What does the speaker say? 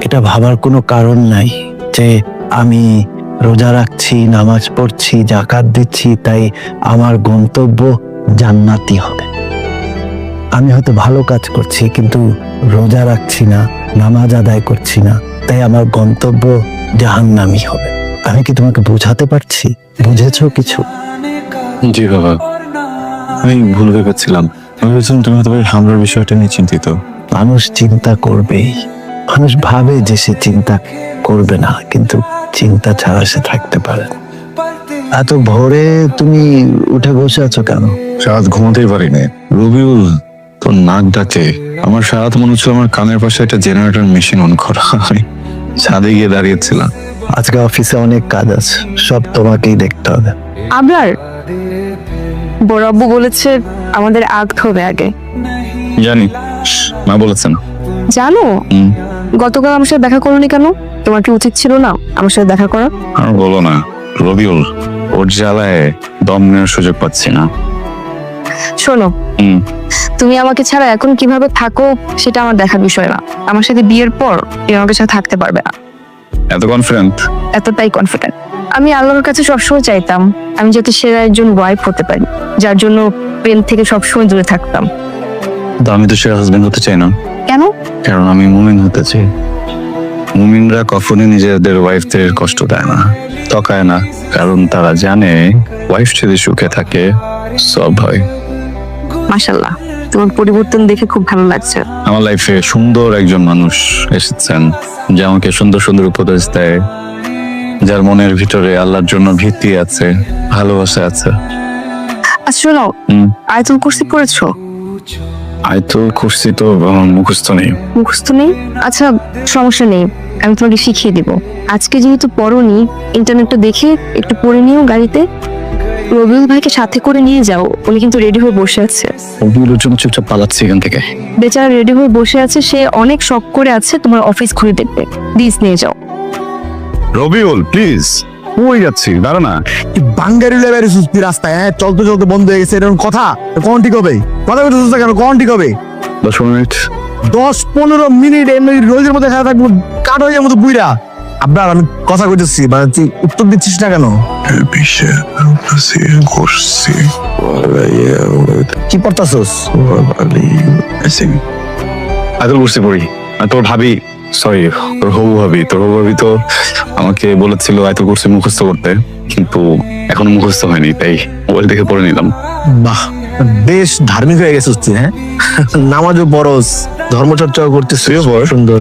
এটা ভাবার কোনো কারণ নাই যে আমি রোজা রাখছি, নামাজ পড়ছি, যাকাত দিচ্ছি, তাই আমার গন্তব্য জান্নাতি হবে। আমি হয়তো ভালো কাজ করছি কিন্তু রোজা রাখছি না, নামাজ আদায় করছি না, তাই আমার গন্তব্য জাহান্নামী হবে। আমি কি তোমাকে বোঝাতে পারছি? বুঝেছো কিছু? জি বাবা, আমি ভুল ভেবেছিলাম। আমি ভেবেছিলাম তুমি হয়তো হামলার বিষয়টা নিয়ে চিন্তিত। মানুষ চিন্তা করবেই। মানুষ ভাবে যে সে চিন্তা করবে না, কিন্তু চিন্তা ছাড়া সে থাকতে পারে না। এত ভোরে তুমি উঠে বসে আছো কেন? রাত ঘুমাতেই পারিনি। রবিউল, তোর নাক ডাকে। আমার সারাত মনে হচ্ছিল আমার কানের পাশে একটা জেনারেটর মেশিন অন করা। আমি ছাদে গিয়ে দাঁড়িয়েছিলাম। আজকে অফিসে অনেক কাজ আছে, সব তোমাকেই দেখতে হবে। আবার বড় আব্বু বলেছে আমাদের আগতে হবে আগে। জানি, মা বলেছেন। জানো গতকাল আমার সাথে দেখা করোনি কেন? তোমার কি উচিত ছিল না আমার সাথে দেখা করা? আর বলো না, রবিউল, ওর জ্বালায় দম নেওয়ার সুযোগ পাচ্ছি না। শোনো, তুমি আমাকে ছাড়া এখন কিভাবে থাকো সেটা আমার দেখার বিষয় না। আমার সাথে বিয়ের পর তুমি আমাকে সাথে থাকতে পারবে না। এত কনফিডেন্ট? এতটাই কনফিডেন্ট। আমি আল্লাহর কাছে সবসময় চাইতাম আমি যাতে সেরা একজন ওয়াইফ হতে পারি, যার জন্য প্রেম থেকে সবসময় দূরে থাকতাম। তো আমি তো সেরা হাজবেন্ড হতে চাই না। কেন? কারণ আমি মুমিন হতে চাই। মুমিনরা কখনোই নিজেদের ওয়াইফদের কষ্ট দেয় না, তকায় না, কারণ তারা জানে ওয়াইফ যদি সুখে থাকে সব হয়। মাশাআল্লাহ, তোমার পরিবর্তন দেখে খুব ভালো লাগছে। আমার লাইফে সুন্দর একজন মানুষ এসেছেন যে আমাকে সুন্দর সুন্দর উপদেশ দেয়, যার মনের ভিতরে আল্লাহর জন্য ভীতি আছে, ভালোবাসা আছে। আচ্ছা শোনো, আয়াতুল কুরসি পড়েছো? আয়াতুল কুরসি তো মুখস্থ নেই। মুখস্থ নেই? আচ্ছা সমস্যা নেই, আমি তোমাকে শিখিয়ে দিব। আজকে যেহেতু পড়োনি, ইন্টারনেটটা দেখে একটু পড়ে নিও গাড়িতে। রবিউল ভাইকে সাথে করে নিয়ে যাও, উনি কিন্তু রেডি হয়ে বসে আছে। রবিউলের জন্য চুপচাপ পালাচ্ছি এখান থেকে। বেচারা রেডি হয়ে বসে আছে, সে অনেক শখ করে আছে তোমার অফিস ঘুরে দেখবে। প্লিজ নিয়ে যাও। রবিউল প্লিজ, কই যাচ্ছি? দাঁড়া না। বাঙ্গারি লেবারি সুস্তি রাস্তায়, হ্যাঁ চলতে চলতে বন্ধ হয়ে গেছে, এরকম কথা কোন ঠিক হবে? কথা বলতে সুস্থ কেন? কোন ঠিক হবে? 10 মিনিট। 10-15 মিনিট এমনি রোজের মধ্যে খেলা থাকবো, কাঠ হয়ে যাবো তো বুইরা। আপনার আমি কথা কইতেছি, মানে তুই উত্তর দিচ্ছিস না কেন? কি পড়তাছস? আয়াতুল কুরসি পড়ি। আর তোর ভাবি, সরি তোর হবু ভাবি, তো আমাকে বলেছিল আয়াতুল কুরসি মুখস্থ করতে, কিন্তু এখনো মুখস্থ হয়নি, তাই মোবাইল দেখে পড়ে নিলাম। বাহ, বেশ ধার্মিক হয়ে গেছিস তুই। হ্যাঁ, নামাজও পড়স, ধর্মচর্চাও করতেছিস, সুন্দর।